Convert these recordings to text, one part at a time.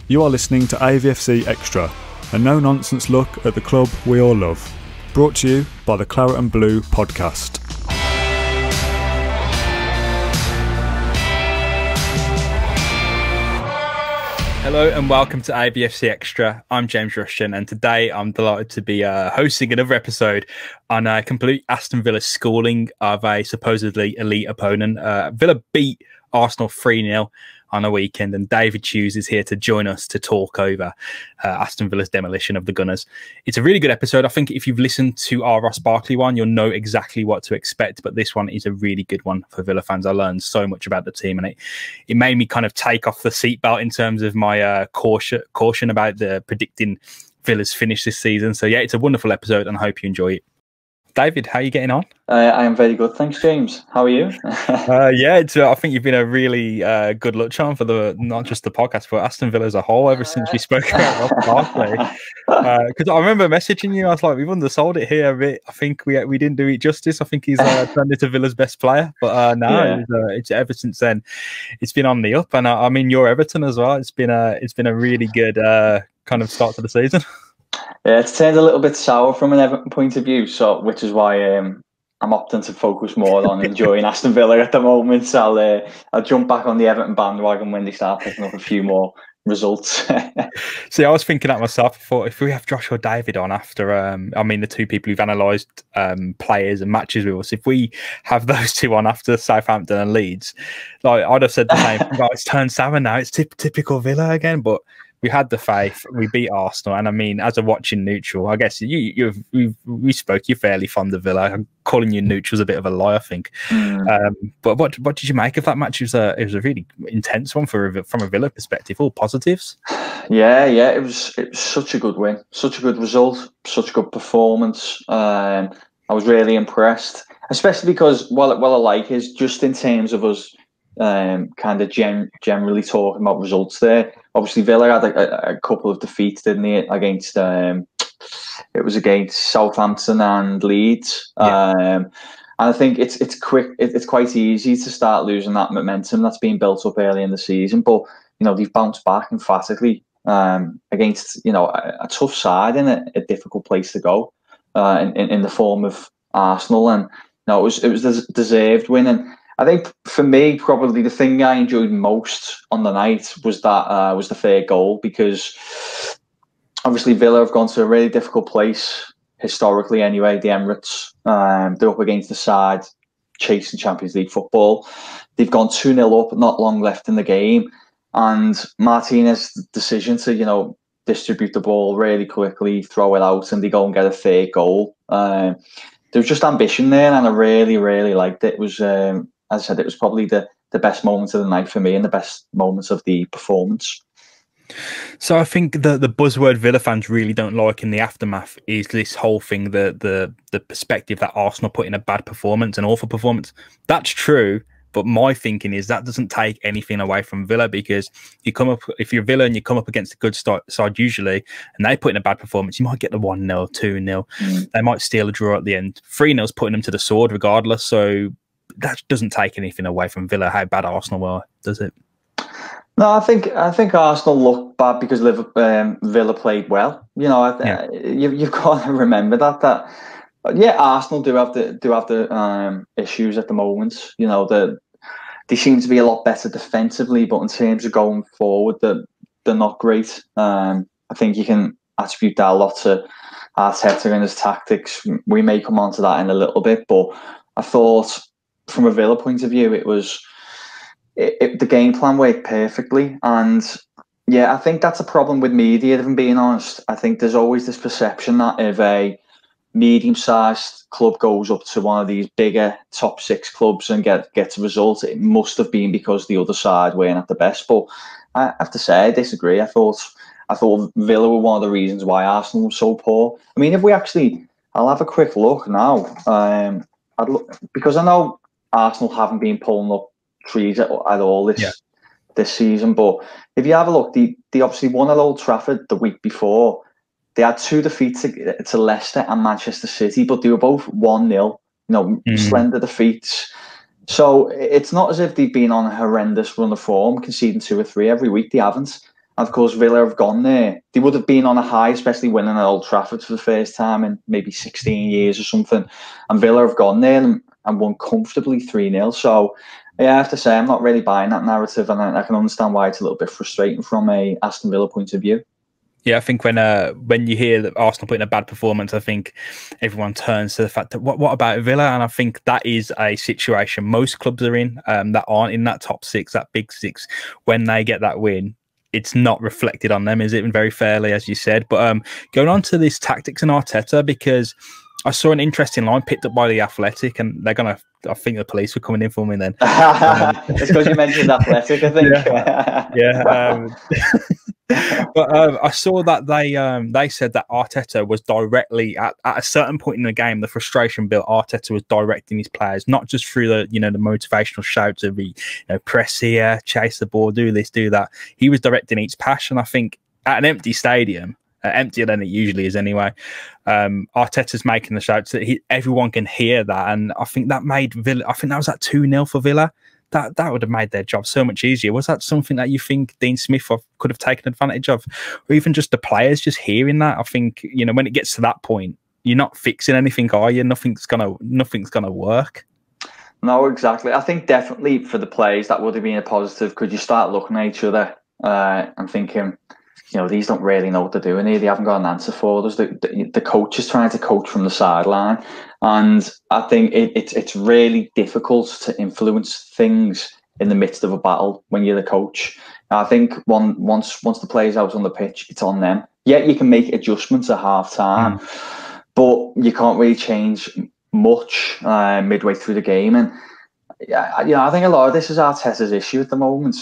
You are listening to AVFC Extra, a no-nonsense look at the club we all love. Brought to you by the Claret and Blue podcast. Hello and welcome to AVFC Extra. I'm James Rushton, and today I'm delighted to be hosting another episode on a complete Aston Villa schooling of a supposedly elite opponent. Villa beat Arsenal 3-0 on a weekend, and David Hughes is here to join us to talk over Aston Villa's demolition of the Gunners. It's a really good episode. I think if you've listened to our Ross Barkley one, you'll know exactly what to expect, but this one is a really good one for Villa fans. I learned so much about the team, and it made me kind of take off the seatbelt in terms of my caution about the predicting Villa's finish this season. So yeah, it's a wonderful episode, and I hope you enjoy it. David, how are you getting on? I am very good, thanks, James. How are you? Yeah, I think you've been a really good luck charm for not just the podcast, but Aston Villa as a whole ever since we spoke about Ross Barkley. Because I remember messaging you, I was like, we've undersold it here a bit. I think we didn't do it justice. I think he's turned into Villa's best player, but it's ever since then, it's been on the up. And I mean, you're Everton as well. It's been a really good kind of start to the season. Yeah, it's turned a little bit sour from an Everton point of view, which is why I'm opting to focus more on enjoying Aston Villa at the moment. I'll jump back on the Everton bandwagon when they start picking up a few more results. See, I was thinking that myself. I thought if we have Josh or David on after, the two people who've analysed players and matches with us, if we have those two on after Southampton and Leeds, like I'd have said the same thing. It's turned sour now. It's typical Villa again, but we had the faith. We beat Arsenal, and I mean, as a watching neutral, I guess we spoke. You're fairly fond of Villa. I'm calling you neutral is a bit of a lie, I think. But what did you make of that match? It was a really intense one from a Villa perspective. All positives. Yeah. It was such a good win, such a good result, such a good performance. I was really impressed, especially because what I like is just in terms of us. Kind of generally talking about results there. Obviously, Villa had a couple of defeats, didn't they? Against it was against Southampton and Leeds. Yeah. And I think it's quick. It's quite easy to start losing that momentum that's been built up early in the season. But they've bounced back emphatically against a tough side in a difficult place to go in the form of Arsenal, and it was a deserved win. And I think for me, probably the thing I enjoyed most on the night was the third goal, because obviously Villa have gone to a really difficult place historically anyway, the Emirates. They're up against the side chasing Champions League football. They've gone 2-0 up, not long left in the game, and Martinez's decision to distribute the ball really quickly, throw it out, and they go and get a third goal. There was just ambition there, and I really, really liked it. It was as I said, it was probably the best moments of the night for me and the best moments of the performance. So I think the buzzword Villa fans really don't like in the aftermath is this whole thing, the perspective that Arsenal put in a bad performance, an awful performance. That's true, but my thinking is that doesn't take anything away from Villa, because if you're Villa and you come up against a good side usually, and they put in a bad performance, you might get the 1-0, 2-0. They might steal a draw at the end. 3-0's putting them to the sword regardless, so that doesn't take anything away from Villa, how bad Arsenal were, does it? No, I think Arsenal looked bad because Villa played well. You've got to remember that. Yeah, Arsenal do have the issues at the moment. They seem to be a lot better defensively, but in terms of going forward, they're not great. I think you can attribute that a lot to Arteta and his tactics. We may come on to that in a little bit, but I thought, from a Villa point of view, the game plan worked perfectly. And yeah, I think that's a problem with media, if I'm being honest. I think there's always this perception that if a medium-sized club goes up to one of these bigger top six clubs and gets a result, it must have been because the other side weren't at the best. But I have to say, I disagree. I thought Villa were one of the reasons why Arsenal was so poor. I mean, I'll have a quick look now. Because I know Arsenal haven't been pulling up trees at all this season, but if you have a look, they obviously won at Old Trafford the week before. They had 2 defeats to Leicester and Manchester City, but they were both 1-0. Slender defeats. So it's not as if they've been on a horrendous run of form, conceding 2 or 3 every week. They haven't. And of course, Villa have gone there. They would have been on a high, especially winning at Old Trafford for the first time in maybe 16 years or something. And Villa have gone there and won comfortably 3-0. So, yeah, I have to say, I'm not really buying that narrative, and I can understand why it's a little bit frustrating from a Aston Villa point of view. Yeah, I think when you hear that Arsenal put in a bad performance, I think everyone turns to the fact that what about Villa? And I think that is a situation most clubs are in that aren't in that top six, that big six. When they get that win, it's not reflected on them, is it? Very fairly, as you said. But going on to this tactics and Arteta, because I saw an interesting line picked up by the Athletic, and they're gonna. I think the police were coming in for me then. It's because you mentioned Athletic, I think. Yeah. But I saw that they said that Arteta was directly at a certain point in the game, the frustration built. Arteta was directing his players, not just through the the motivational shouts of press here, chase the ball, do this, do that. He was directing each pass, and I think at an empty stadium, emptier than it usually is anyway, Arteta's making the shouts that everyone can hear that, and I think that made Villa. I think that was at 2-0 for Villa. That would have made their job so much easier. Was that something that you think Dean Smith could have taken advantage of, or even just the players just hearing that? I think when it gets to that point, you're not fixing anything, are you? Nothing's gonna work. No, exactly. I think definitely for the players that would have been a positive, because you start looking at each other and thinking, these don't really know what they're doing here. They haven't got an answer for us. The coach is trying to coach from the sideline. And I think it's really difficult to influence things in the midst of a battle when you're the coach. I think once the player's out on the pitch, it's on them. Yeah, you can make adjustments at half-time, but you can't really change much midway through the game. And I think a lot of this is Arteta's issue at the moment.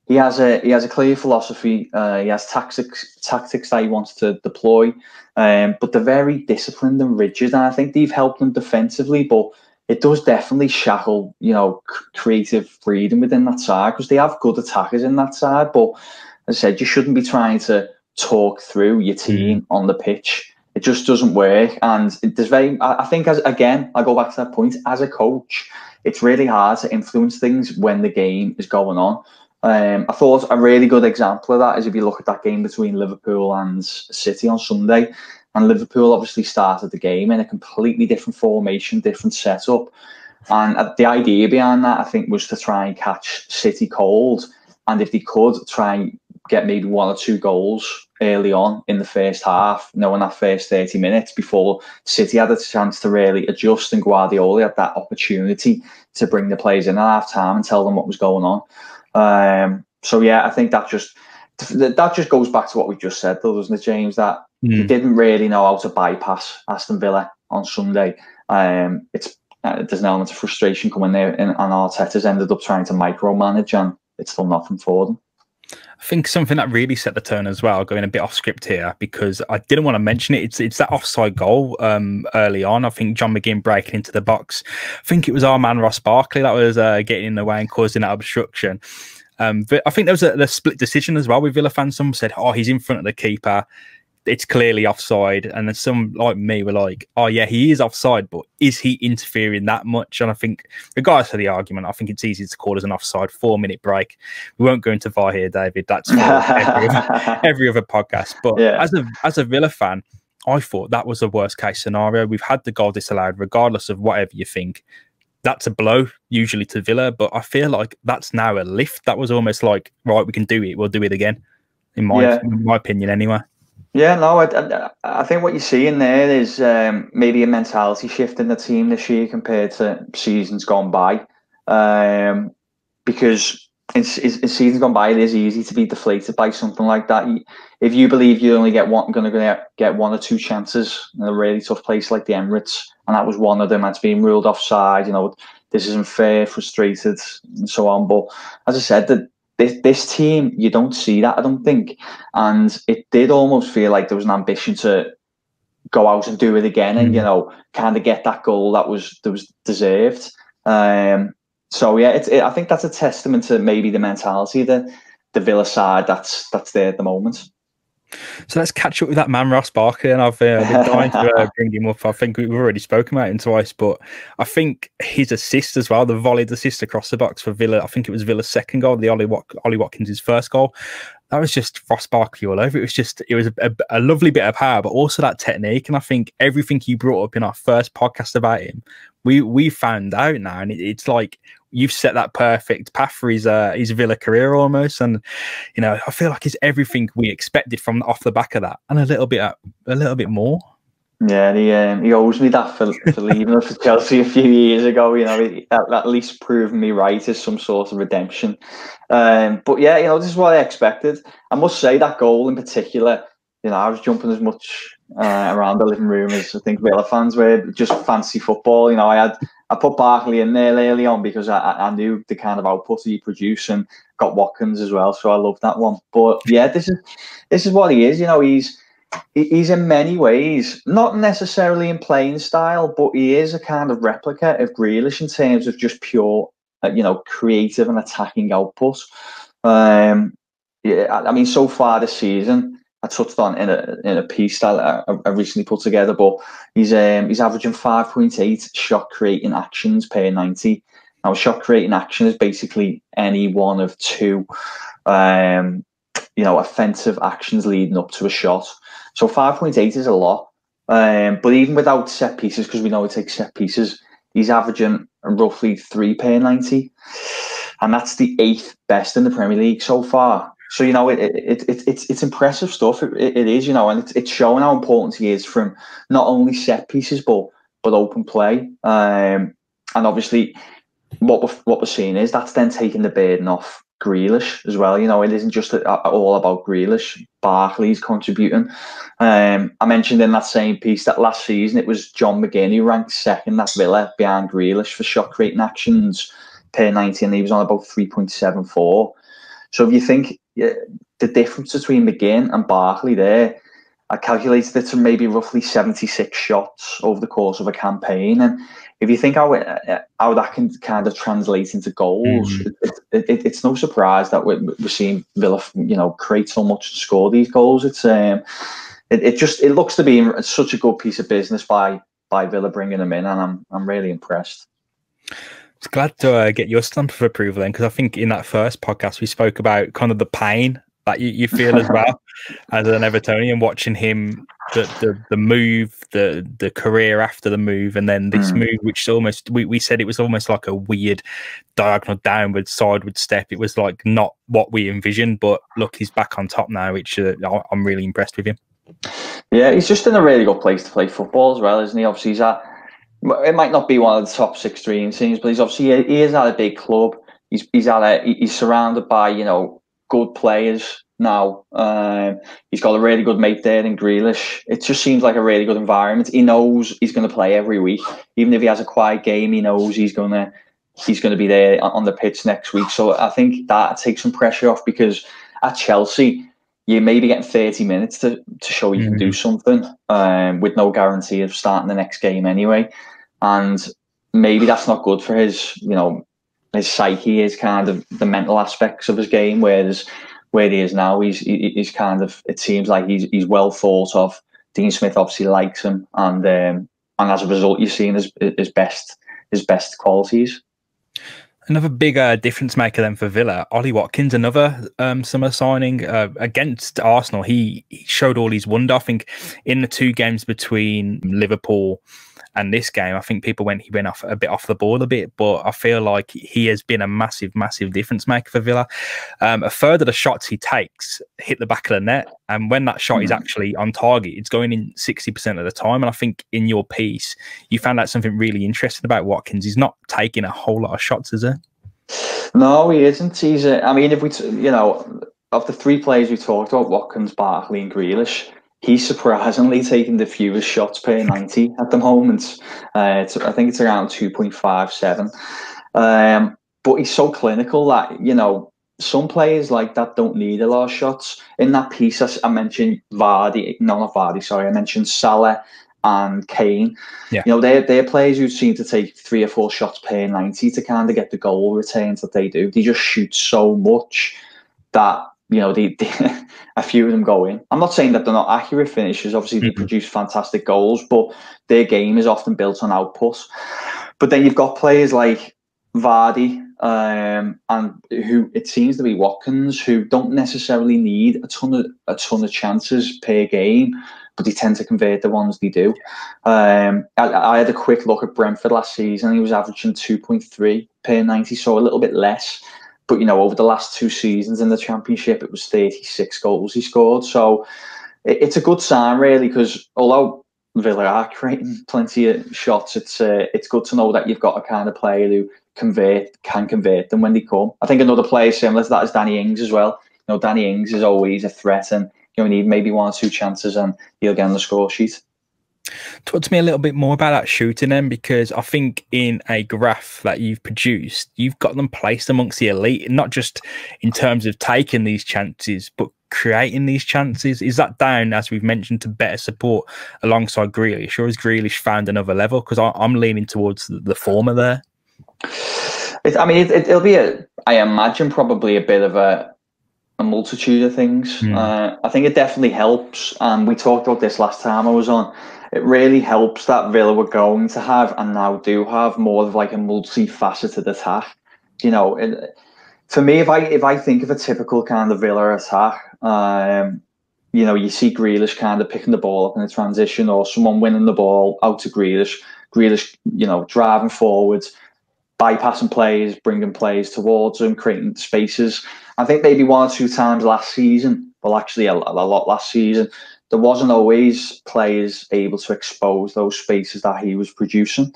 He has a clear philosophy. He has tactics that he wants to deploy, but they're very disciplined and rigid. And I think they've helped them defensively, but it does definitely shackle, creative freedom within that side, because they have good attackers in that side. But as I said, you shouldn't be trying to talk through your team on the pitch. It just doesn't work. And I think I go back to that point, as a coach, it's really hard to influence things when the game is going on. I thought a really good example of that is if you look at that game between Liverpool and City on Sunday. And Liverpool obviously started the game in a completely different formation, different setup. And the idea behind that, I think, was to try and catch City cold. And if they could, try and get maybe 1 or 2 goals early on in the first half, in that first 30 minutes, before City had a chance to really adjust, and Guardiola had that opportunity to bring the players in at half-time and tell them what was going on. So yeah, I think that just goes back to what we just said, though, doesn't it, James? That he didn't really know how to bypass Aston Villa on Sunday. There's an element of frustration coming there, and Arteta's ended up trying to micromanage, and it's still nothing for them. I think something that really set the tone as well, going a bit off script here, because I didn't want to mention it. It's that offside goal early on. I think John McGinn breaking into the box. I think it was our man Ross Barkley that was getting in the way and causing that obstruction. But I think there was a split decision as well with Villa fans. Some said, "Oh, he's in front of the keeper. It's clearly offside," and then some like me were like, "Oh yeah, he is offside, but is he interfering that much?" And I think, regardless of the argument, I think it's easy to call as an offside 4-minute break. We won't go into VAR here, David. That's for every other podcast. But yeah, as a Villa fan, I thought that was the worst case scenario. We've had the goal disallowed, regardless of whatever you think. That's a blow usually to Villa, but I feel like that's now a lift. That was almost like, right, we can do it. We'll do it again. In my opinion, anyway. Yeah, no, I think what you see in there is maybe a mentality shift in the team this year compared to seasons gone by. Because in seasons gone by, it is easy to be deflated by something like that. If you believe you're only going to get 1 or 2 chances in a really tough place like the Emirates, and that was one of them, that's being ruled offside, this isn't fair, frustrated, and so on. But as I said, this team, you don't see that, I don't think. And it did almost feel like there was an ambition to go out and do it again and, kind of get that goal that was deserved. So, yeah, I think that's a testament to maybe the mentality of the Villa side that's there at the moment. So let's catch up with that man, Ross Barkley, and I've been dying to bring him up. I think we've already spoken about him twice, but I think his assist as well, the volleyed assist across the box for Villa, I think it was Villa's second goal, the Ollie Watkins' first goal. that was just Ross Barkley all over. It was a lovely bit of power, but also that technique. And I think everything you brought up in our first podcast about him, we found out now, and it's like you've set that perfect path for his Villa career almost. And you know, I feel like it's everything we expected from off the back of that, and a little bit more. Yeah, he owes me that for leaving us for Chelsea a few years ago. You know, at least proving me right as some sort of redemption. But yeah, you know, this is what I expected. I must say that goal in particular, you know, I was jumping as much around the living room as I think Villa fans were. Just fancy football. You know, I put Barkley in there early on because I knew the kind of output he produced, and got Watkins as well, so I loved that one. But yeah, this is what he is. You know, he's in many ways, not necessarily in playing style, but he is a kind of replica of Grealish in terms of just pure, you know, creative and attacking output. Yeah, I mean, so far this season, I touched on in a piece that I recently put together, but he's averaging 5.8 shot creating actions per 90. Now, a shot creating action is basically any one of two, you know, offensive actions leading up to a shot. So 5.8 is a lot. But even without set pieces, because we know it takes set pieces, he's averaging roughly 3 per 90. And that's the 8th best in the Premier League so far. So, you know, it's impressive stuff. It is, you know, and it's showing how important he is from not only set pieces, but open play. And obviously, what we're seeing is that's then taking the burden off Grealish as well. You know, it isn't just all about Grealish. Barkley's contributing. I mentioned in that same piece that last season it was John McGinn who ranked second at Villa behind Grealish for shot creating actions per 90, and he was on about 3.74. So if you think the difference between McGinn and Barkley there, I calculated it to maybe roughly 76 shots over the course of a campaign. And if you think how that can kind of translate into goals, it's no surprise that we're seeing Villa, you know, create so much to score these goals. It looks to be such a good piece of business by Villa bringing him in, and I'm really impressed. It's glad to get your stamp of approval then, because I think in that first podcast we spoke about kind of the pain that you feel as well as an Evertonian, watching him, the move, the career after the move, and then this move, which almost we said it was almost like a weird diagonal downward sideward step. It was like not what we envisioned, but look, he's back on top now, which I'm really impressed with him. Yeah, he's just in a really good place to play football as well, isn't he? Obviously, it might not be one of the top 6 dream teams, but he is at a big club. He's surrounded by, you know, good players now. He's got a really good mate there in Grealish. It just seems like a really good environment. He knows he's going to play every week, even if he has a quiet game. He knows he's going to be there on the pitch next week. So I think that takes some pressure off, because at Chelsea you may be getting 30 minutes to show you can do something, with no guarantee of starting the next game anyway. And maybe that's not good for his, you know, his psyche, is kind of the mental aspects of his game, whereas where he is now, he's kind of, it seems like he's well thought of. Dean Smith obviously likes him, and as a result, you're seeing his best qualities. Another big difference maker then for Villa, Ollie Watkins, another summer signing against Arsenal. He showed all his wonder. I think in the 2 games between Liverpool and this game, I think he went off a bit off the ball a bit, but I feel like he has been a massive difference maker for Villa. A third of the shots he takes hit the back of the net, and when that shot is actually on target, it's going in 60% of the time. And I think in your piece, you found out something really interesting about Watkins. He's not taking a whole lot of shots, is he? No, he isn't. I mean, if we, you know, of the 3 players we talked about, Watkins, Barkley, and Grealish, he's surprisingly taking the fewest shots per 90 at the moment. I think it's around 2.57. But he's so clinical that, you know, some players like that don't need a lot of shots. In that piece, I mentioned I mentioned Salah and Kane. Yeah. You know, they're players who seem to take 3 or 4 shots per 90 to kind of get the goal returns that they do. They just shoot so much that, you know, a few of them go in. I'm not saying that they're not accurate finishers. Obviously, they produce fantastic goals, but their game is often built on output. But then you've got players like Vardy, and who it seems to be Watkins, who don't necessarily need a ton of chances per game, but they tend to convert the ones they do. I had a quick look at Brentford last season. He was averaging 2.3 per 90, so a little bit less. But, over the last 2 seasons in the Championship, it was 36 goals he scored. So it's a good sign, really, because although Villa are creating plenty of shots, it's good to know that you've got a kind of player who can convert them when they come. I think another player similar to that is Danny Ings as well. Danny Ings is always a threat, and you need maybe 1 or 2 chances and he'll get on the score sheet. Talk to me a little bit more about that shooting then, because I think in a graph that you've produced, you've got them placed amongst the elite, not just in terms of taking these chances, but creating these chances. Is that down, as we've mentioned, to better support alongside Grealish, or has Grealish found another level? Because I'm leaning towards the former there. It'll be I imagine probably a bit of a multitude of things. I think it definitely helps, and we talked about this last time I was on. It really helps that Villa were going to have, and now do have, more of like a multifaceted attack. For me, if I think of a typical kind of Villa attack, you see Grealish kind of picking the ball up in a transition, or someone winning the ball out to Grealish, driving forwards, bypassing players, bringing players towards him, creating spaces. I think maybe 1 or 2 times last season, well, actually a lot last season, there wasn't always players able to expose those spaces that he was producing.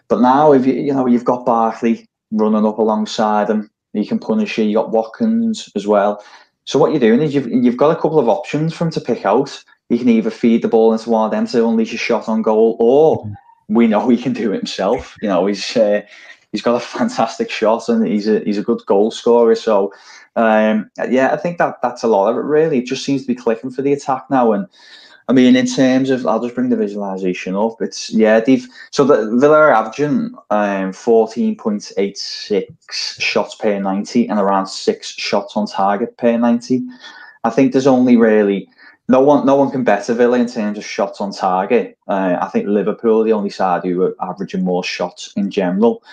But now, if you've got Barkley running up alongside him, he can punish you. You got Watkins as well. So what you're doing is you've got a couple of options for him to pick out. He can either feed the ball into one of them to unleash a shot on goal, or we know he can do it himself. He's got a fantastic shot, and he's a good goal scorer. So I think that's a lot of it, really. It just seems to be clicking for the attack now. And I mean, in terms of, I'll just bring the visualization up. The Villa are averaging 14.86 shots per 90 and around 6 shots on target per 90. I think there's only really no one can better Villa in terms of shots on target. I think Liverpool are the only side who are averaging more shots in general.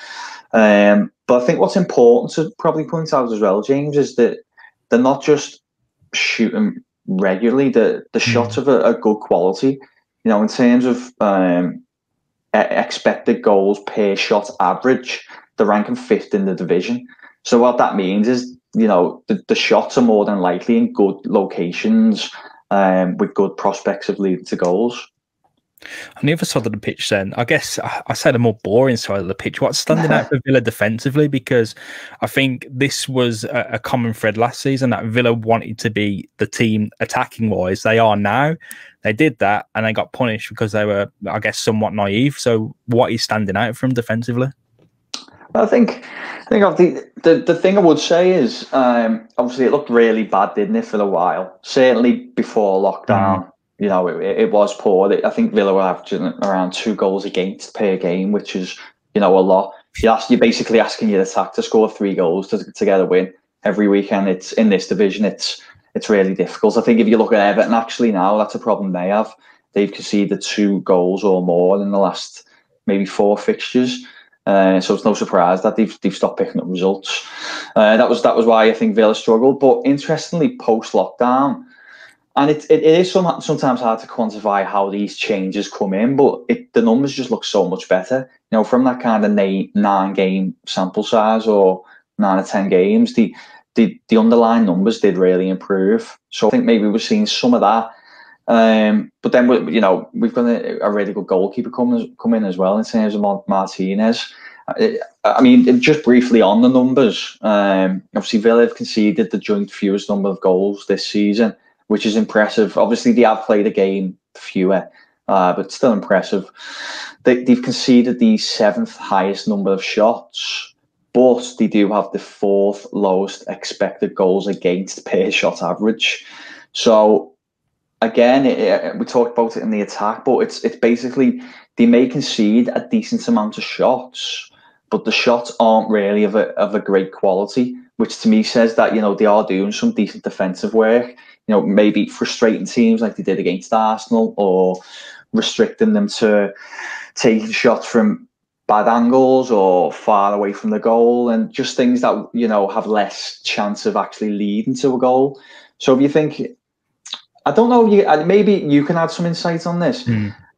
But I think what's important to probably point out as well, James, is that they're not just shooting regularly. The shots of a good quality. In terms of expected goals per shot average, they're ranking 5th in the division. So what that means is, the shots are more than likely in good locations, with good prospects of leading to goals. On the other side of the pitch, then, I guess I said a more boring side of the pitch. What's standing out for Villa defensively? Because I think this was a common thread last season, that Villa wanted to be the team attacking wise. They are now. They did that, and they got punished because they were, I guess, somewhat naive. So, what is standing out from defensively? I think the thing I would say is, obviously it looked really bad, didn't it, for a while? Certainly before lockdown. It was poor. I think Villa were averaging around 2 goals against per game, which is, a lot. You're basically asking your attack to score 3 goals to get a win every weekend. It's in this division. It's really difficult. I think if you look at Everton, actually now, that's a problem they have. They've conceded 2 goals or more in the last maybe 4 fixtures. So it's no surprise that they've stopped picking up results. That was why I think Villa struggled. But interestingly, post lockdown. And it is sometimes hard to quantify how these changes come in, but the numbers just look so much better. From that kind of 9-game sample size, or 9 or 10 games, the underlying numbers did really improve. So I think maybe we're seeing some of that. But then we've got a really good goalkeeper come in as well in terms of Martinez. I mean, just briefly on the numbers. Obviously, Villa have conceded the joint fewest number of goals this season, which is impressive. Obviously, they have played a game fewer, but still impressive. They've conceded the 7th highest number of shots, but they do have the 4th lowest expected goals against per shot average. So, again, we talked about it in the attack, but it's basically, they may concede a decent amount of shots, but the shots aren't really of a great quality, which to me says that, they are doing some decent defensive work. Maybe frustrating teams like they did against Arsenal, or restricting them to taking shots from bad angles or far away from the goal, and just things that, you know, have less chance of actually leading to a goal. So if you think, I don't know, maybe you can add some insight on this.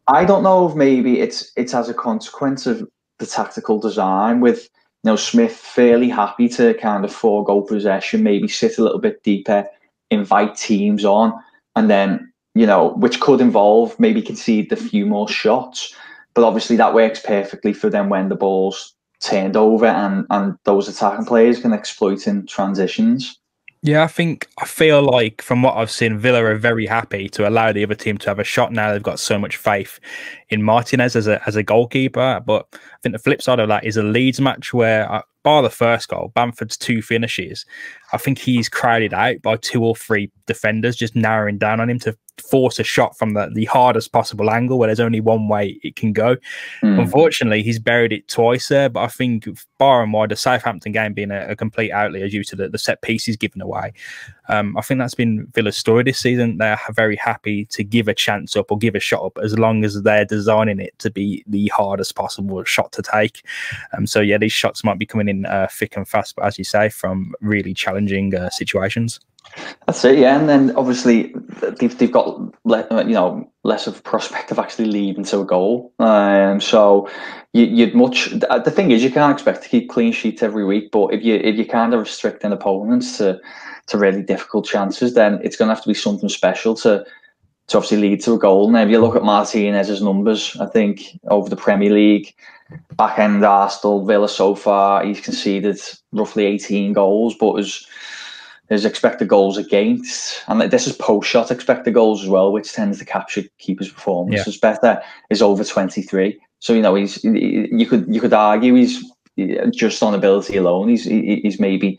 I don't know if maybe it's as a consequence of the tactical design, with, you know, Smith fairly happy to kind of forego possession, maybe sit a little bit deeper, invite teams on, and then, you know, which could involve maybe concede a few more shots. But obviously that works perfectly for them when the ball's turned over and those attacking players can exploit in transitions. Yeah, I feel like from what I've seen, Villa are very happy to allow the other team to have a shot now. They've got so much faith in Martinez as a goalkeeper. But I think the flip side of that is a Leeds match where, bar the first goal, Bamford's 2 finishes, I think he's crowded out by 2 or 3 defenders, just narrowing down on him to force a shot from the hardest possible angle where there's only one way it can go. Unfortunately, he's buried it twice there, but I think far and wide, the Southampton game being a complete outlier due to the set pieces given away. I think that's been Villa's story this season. They're very happy to give a chance up or give a shot up as long as they're designing it to be the hardest possible shot to take. So yeah, these shots might be coming in thick and fast, but as you say, from really challenging situations. That's it, yeah. And then obviously they've got, you know, less of a prospect of actually leading to a goal. So you'd much. The thing is, you can't expect to keep clean sheets every week, but if you kind of restricting opponents to really difficult chances, then it's going to have to be something special to obviously lead to a goal. Now, if you look at Martinez's numbers, I think over the Premier League, back end Arsenal, Villa so far, he's conceded roughly 18 goals, but his expected goals against, and this is post-shot expected goals as well, which tends to capture keepers' performances better, is over 23. So, you know, you could argue he's just on ability alone, he's maybe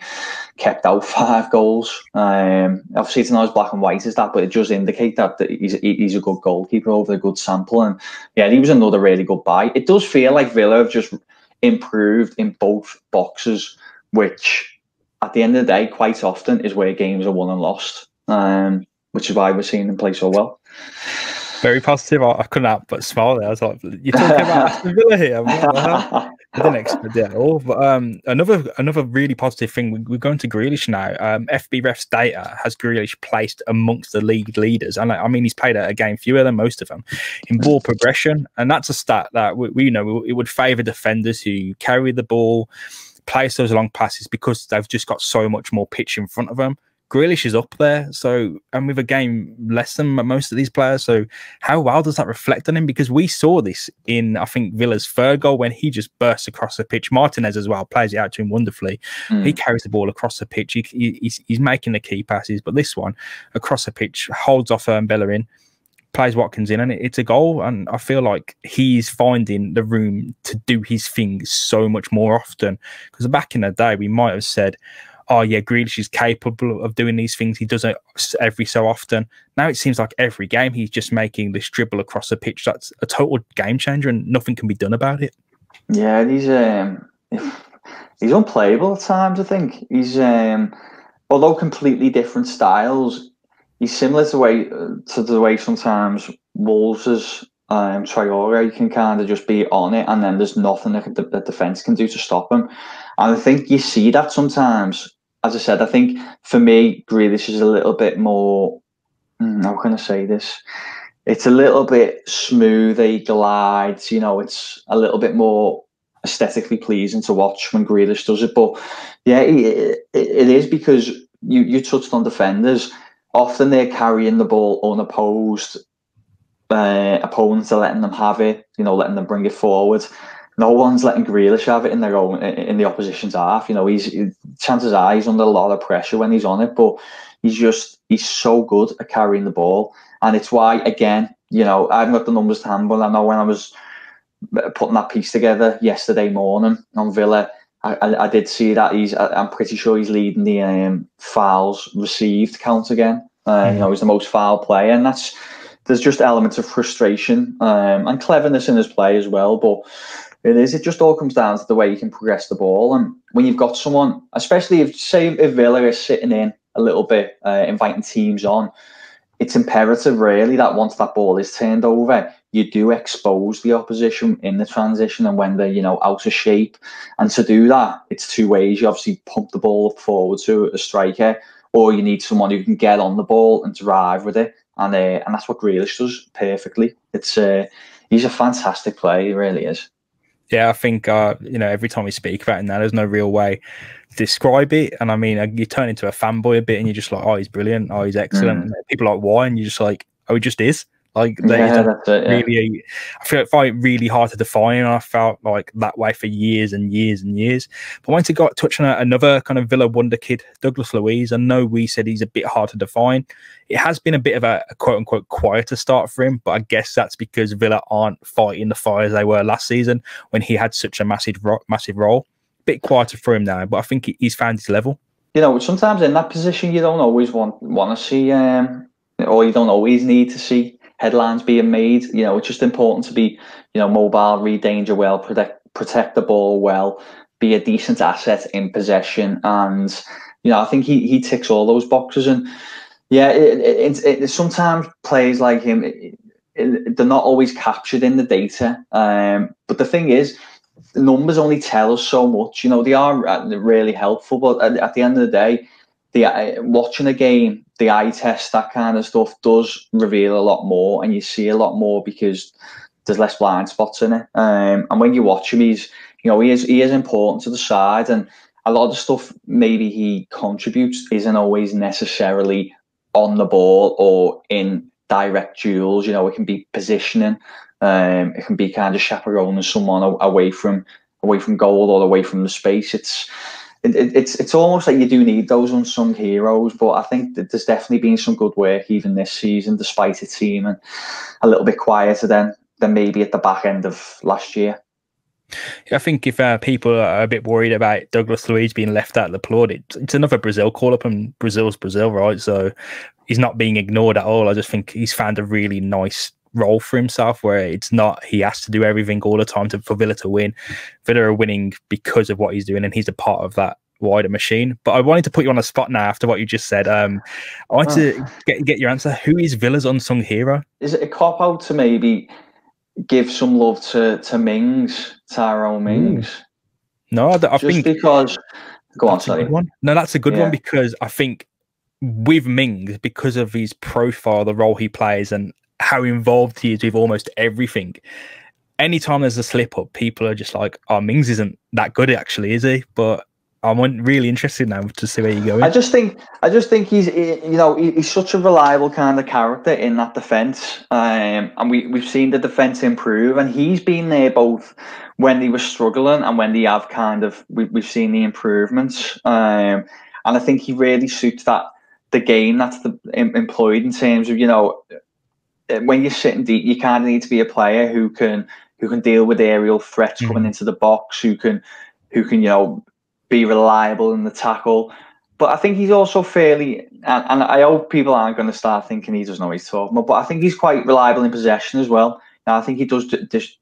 kept out 5 goals. Obviously, it's not as black and white as that, but it does indicate that he's a good goalkeeper over a good sample. And yeah, he was another really good buy. It does feel like Villa have just improved in both boxes, which at the end of the day, quite often is where games are won and lost, which is why we're seeing them play so well. Very positive. I couldn't help but smile there. I was like, "You're talking about Aston Villa here." I didn't expect that at all. But another really positive thing, we're going to Grealish now. FBref's data has Grealish placed amongst the league leaders, and I mean he's played a game fewer than most of them in ball progression, and that's a stat that we know it would favour defenders who carry the ball, place those long passes, because they've just got so much more pitch in front of them. Grealish is up there, so, and with a game less than most of these players, so how well does that reflect on him? Because we saw this in, I think, Villa's 3rd goal when he just bursts across the pitch. Martinez as well plays it out to him wonderfully. He carries the ball across the pitch. He's making the key passes, but this one across the pitch holds off Bellerin, plays Watkins in, and it's a goal. And I feel like he's finding the room to do his thing so much more often. Because back in the day, we might have said, oh yeah, Grealish is capable of doing these things. He does it every so often. Now it seems like every game he's just making this dribble across the pitch. That's a total game changer, and nothing can be done about it. Yeah, he's unplayable at times. I think he's although completely different styles, he's similar to the way sometimes Wolves' Traore can kind of just be on it, and then there's nothing that the defence can do to stop him. And I think you see that sometimes. As I said, I think for me, Grealish is a little bit more, how can I say this? It's a little bit smoother, he glides, you know, it's a little bit more aesthetically pleasing to watch when Grealish does it. But yeah, it is, because you touched on defenders. Often they're carrying the ball unopposed. Opponents are letting them have it, you know, letting them bring it forward. No one's letting Grealish have it in the opposition's half. You know, chances are he's under a lot of pressure when he's on it, but he's so good at carrying the ball. And it's why, again, you know, I haven't got the numbers to hand, but I know when I was putting that piece together yesterday morning on Villa, I did see that I'm pretty sure he's leading the fouls received count again. You know, he's the most foul player, and there's just elements of frustration and cleverness in his play as well, but it just all comes down to the way you can progress the ball. And when you've got someone, especially if Villa is sitting in a little bit, inviting teams on, it's imperative really that once that ball is turned over, you do expose the opposition in the transition and when they're, you know, out of shape. And to do that, it's two ways. You obviously pump the ball forward to a striker, or you need someone who can get on the ball and drive with it. And that's what Grealish does perfectly. It's he's a fantastic player, he really is. Yeah, I think you know, every time we speak about him now, there's no real way to describe it. And I mean, you turn into a fanboy a bit, and you're just like, oh, he's brilliant, oh, he's excellent. And people are like, why? And you're just like, oh, he just is. Like, yeah, that's it, yeah. Really, I find it really hard to define, and I felt like that way for years and years and years. But I wanted to touch on another kind of Villa wonder kid, Douglas Louise. I know we said he's a bit hard to define. It has been a bit of a quote-unquote quieter start for him, but I guess that's because Villa aren't fighting the fires they were last season when he had such a massive role. Bit quieter for him now, but I think he's found his level. You know, sometimes in that position, you don't always want to see, or you don't always need to see headlines being made. You know, it's just important to be, you know, mobile, read danger well, protect the ball well, be a decent asset in possession. And, you know, I think he ticks all those boxes. And yeah, it sometimes players like him, they're not always captured in the data. But the thing is, the numbers only tell us so much. You know, they are really helpful, but at the end of the day, watching a game, the eye test, that kind of stuff does reveal a lot more, and you see a lot more because there's less blind spots in it. And when you watch him, he is important to the side, and a lot of the stuff maybe he contributes isn't always necessarily on the ball or in direct duels. You know, it can be positioning, it can be kind of chaperoning someone away from goal or away from the space. It's almost like you do need those unsung heroes, but I think that there's definitely been some good work even this season, despite it seeming a little bit quieter than maybe at the back end of last year. I think if people are a bit worried about Douglas Louise being left out of the applaud, it's another Brazil call-up, and Brazil's Brazil, right? So he's not being ignored at all. I just think he's found a really nice role for himself where it's not he has to do everything all the time for Villa to win. Villa are winning because of what he's doing, and he's a part of that wider machine. But I wanted to put you on the spot now after what you just said. I want to get your answer. Who is Villa's unsung hero? Is it a cop-out to maybe give some love to Tyrone Mings? No, I think because go on, sorry. No, that's a good one, because I think with Mings, because of his profile, the role he plays, and how involved he is with almost everything, anytime there's a slip up, people are just like, oh, Mings isn't that good actually, is he? But I'm really interested now to see where you go. I just think he's such a reliable kind of character in that defence, and we've seen the defence improve, and he's been there both when they were struggling and when they have we've seen the improvements, and I think he really suits the game that's employed in terms of, you know, when you're sitting deep, you kind of need to be a player who can deal with aerial threats coming into the box, who can you know, be reliable in the tackle. But I think he's also fairly, and I hope people aren't going to start thinking he doesn't know what he's talking about, but I think he's quite reliable in possession as well. Now, I think he does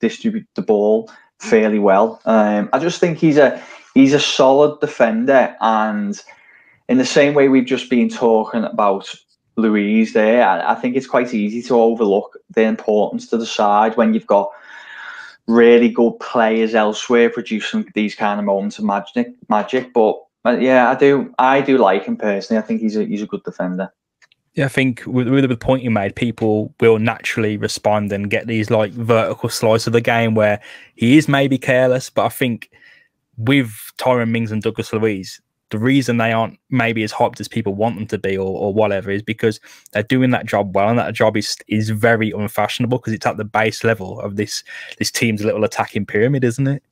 distribute the ball fairly well. I just think he's a solid defender, and in the same way we've just been talking about Louise there, I think it's quite easy to overlook the importance to the side when you've got really good players elsewhere producing these kind of moments of magic. But yeah, I do like him personally. I think he's a good defender. Yeah, I think with the point you made, people will naturally respond and get these like vertical slice of the game where he is maybe careless. But I think with Tyrone Mings and Douglas Louise, the reason they aren't maybe as hyped as people want them to be or whatever is because they're doing that job well, and that job is very unfashionable because it's at the base level of this team's little attacking pyramid, isn't it?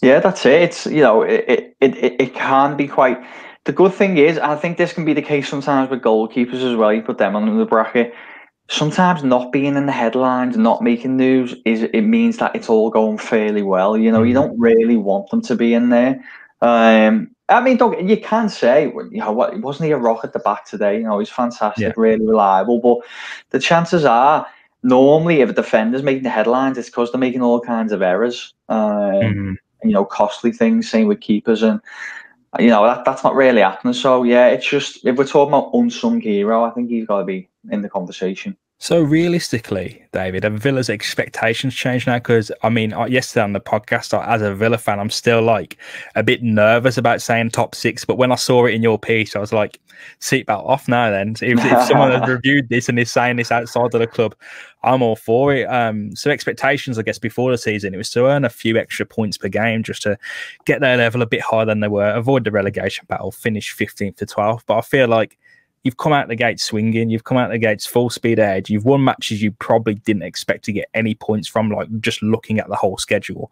Yeah, that's it. It's, you know, it can be quite. The good thing is, and I think this can be the case sometimes with goalkeepers as well, you put them on the bracket, sometimes not being in the headlines, not making news, it means that it's all going fairly well. You know, you don't really want them to be in there. I mean, you can say, you know, wasn't he a rock at the back today? You know, he's fantastic, really reliable. But the chances are, normally, if a defender's making the headlines, it's because they're making all kinds of errors, and, you know, costly things. Same with keepers, and you know that's not really happening. So yeah, it's just, if we're talking about unsung hero, I think he's got to be in the conversation. So realistically, David, have Villa's expectations changed now? Because I mean, yesterday on the podcast, as a Villa fan, I'm still like a bit nervous about saying top six. But when I saw it in your piece, I was like, seatbelt off now. Then, if someone has reviewed this and is saying this outside of the club, I'm all for it. So expectations, I guess, before the season, it was to earn a few extra points per game just to get their level a bit higher than they were, avoid the relegation battle, finish 15th to 12th. But I feel like you've come out the gates swinging. You've come out the gates full speed ahead. You've won matches you probably didn't expect to get any points from, like just looking at the whole schedule.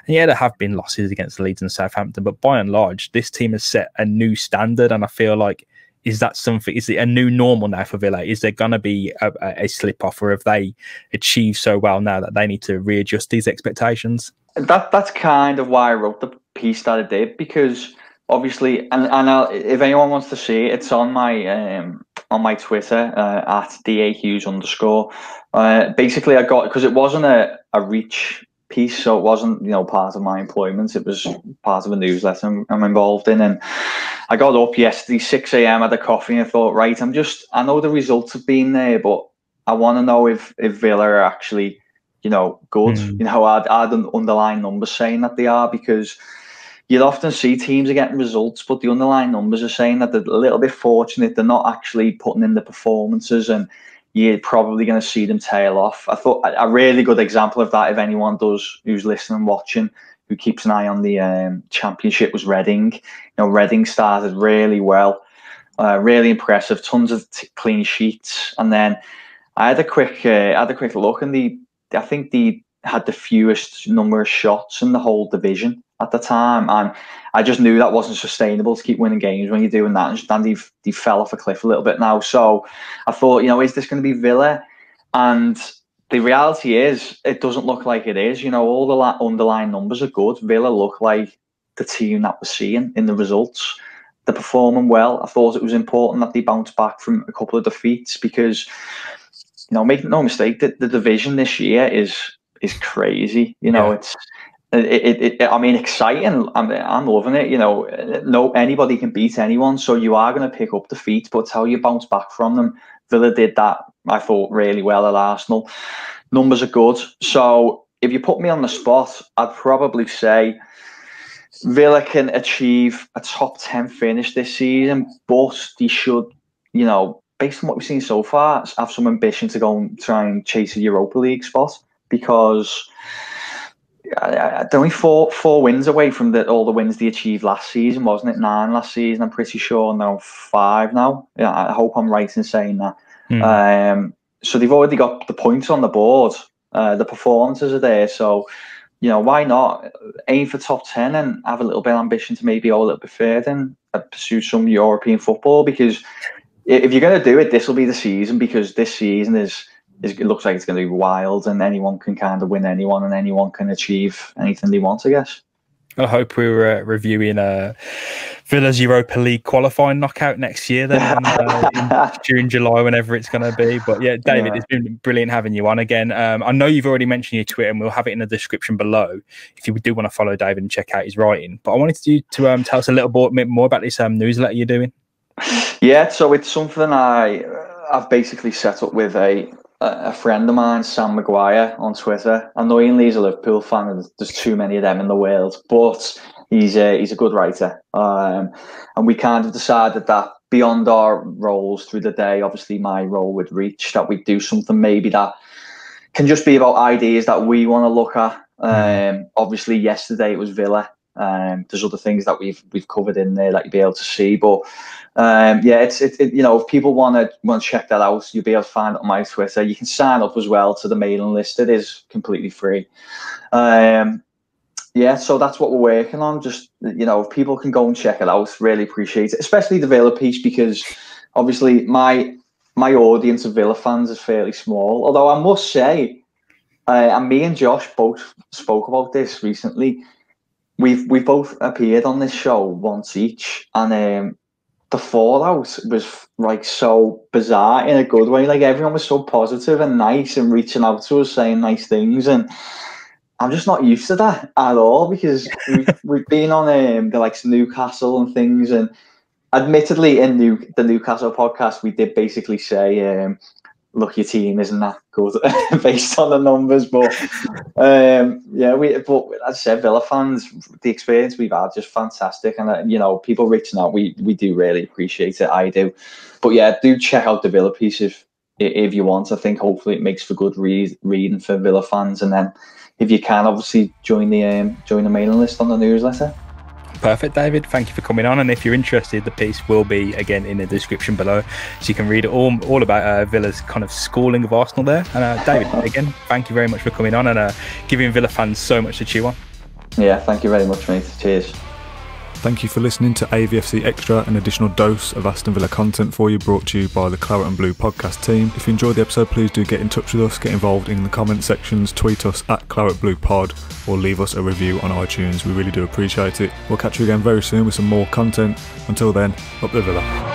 And yeah, there have been losses against Leeds and Southampton, but by and large, this team has set a new standard. And I feel like, is that something? Is it a new normal now for Villa? Is there going to be a slip off, or have they achieved so well now that they need to readjust these expectations? That's kind of why I wrote the piece that I did, because obviously, and if anyone wants to see it, it's on my Twitter at @Hughes_. Basically, I got, because it wasn't a reach piece, so it wasn't part of my employment. It was part of a newsletter I'm involved in, and I got up yesterday 6 a.m. had a coffee, and I thought, right, I know the results have been there, but I want to know if Villa are actually good. I'd underlying numbers saying that they are, because you'd often see teams are getting results, but the underlying numbers are saying that they're a little bit fortunate. They're not actually putting in the performances, and you're probably going to see them tail off. I thought a really good example of that, if anyone does who's listening, watching, who keeps an eye on the Championship, was Reading. Reading started really well, really impressive, tons of clean sheets, and then I had a quick look, and I think they had the fewest number of shots in the whole division at the time, and I just knew that wasn't sustainable to keep winning games when you're doing that, and they fell off a cliff a little bit now. So I thought, is this going to be Villa? And the reality is, it doesn't look like it is. All the underlying numbers are good. Villa look like the team that we're seeing in the results. They're performing well. I thought it was important that they bounced back from a couple of defeats, because make no mistake, that the division this year is crazy. It's exciting. I'm loving it. Anybody can beat anyone, so you are going to pick up defeats, but how you bounce back from them. Villa did that, I thought, really well at Arsenal. Numbers are good. So if you put me on the spot, I'd probably say Villa can achieve a top 10 finish this season, but they should, based on what we've seen so far, have some ambition to go and try and chase a Europa League spot, because they're only four wins away from all the wins they achieved last season, wasn't it? 9 last season, I'm pretty sure. Now 5 now. Yeah, I hope I'm right in saying that. So they've already got the points on the board. The performances are there. So, why not aim for top 10 and have a little bit of ambition to maybe go a little bit further and pursue some European football? Because if you're going to do it, this will be the season, because this season it looks like it's going to be wild, and anyone can kind of win anyone, and anyone can achieve anything they want, I guess. I hope we're reviewing Villa's Europa League qualifying knockout next year, then in June, July, whenever it's going to be. But yeah, David, It's been brilliant having you on again. I know you've already mentioned your Twitter, and we'll have it in the description below if you do want to follow David and check out his writing. But I wanted you to tell us a little bit more about this newsletter you're doing. Yeah, so it's something I've basically set up with a friend of mine, Sam Maguire, on Twitter. Annoyingly, he's a Liverpool fan, and there's too many of them in the world, but he's a good writer. And we kind of decided that beyond our roles through the day, obviously my role with Reach, that we do something maybe that can just be about ideas that we want to look at. Obviously, yesterday it was Villa. There's other things that we've covered in there that you'll be able to see, but it's if people want to check that out, you'll be able to find it on my Twitter. You can sign up as well to the mailing list. It is completely free. So that's what we're working on. Just if people can go and check it out, really appreciate it, especially the Villa piece, because obviously my audience of Villa fans is fairly small. Although I must say, and me and Josh both spoke about this recently. We've both appeared on this show once each, and the fallout was like so bizarre in a good way. Like, everyone was so positive and nice and reaching out to us, saying nice things, and I'm just not used to that at all, because we've been on the likes of Newcastle and things, and admittedly in the Newcastle podcast we did basically say look, your team isn't that good based on the numbers. But but as I said, Villa fans, the experience we've had just fantastic, and people reaching out, we do really appreciate it. I do, but yeah, do check out the Villa piece if you want. I think hopefully it makes for good reading for Villa fans, and then if you can, obviously join the mailing list on the newsletter. Perfect, David. Thank you for coming on. And if you're interested, the piece will be again in the description below, so you can read all about Villa's kind of schooling of Arsenal there. And David, again, thank you very much for coming on and giving Villa fans so much to chew on. Yeah, thank you very much, mate. Cheers. Thank you for listening to AVFC Extra, an additional dose of Aston Villa content for you, brought to you by the Claret and Blue podcast team. If you enjoyed the episode, please do get in touch with us, get involved in the comment sections, tweet us at Claret Blue Pod, or leave us a review on iTunes. We really do appreciate it. We'll catch you again very soon with some more content. Until then, up the Villa.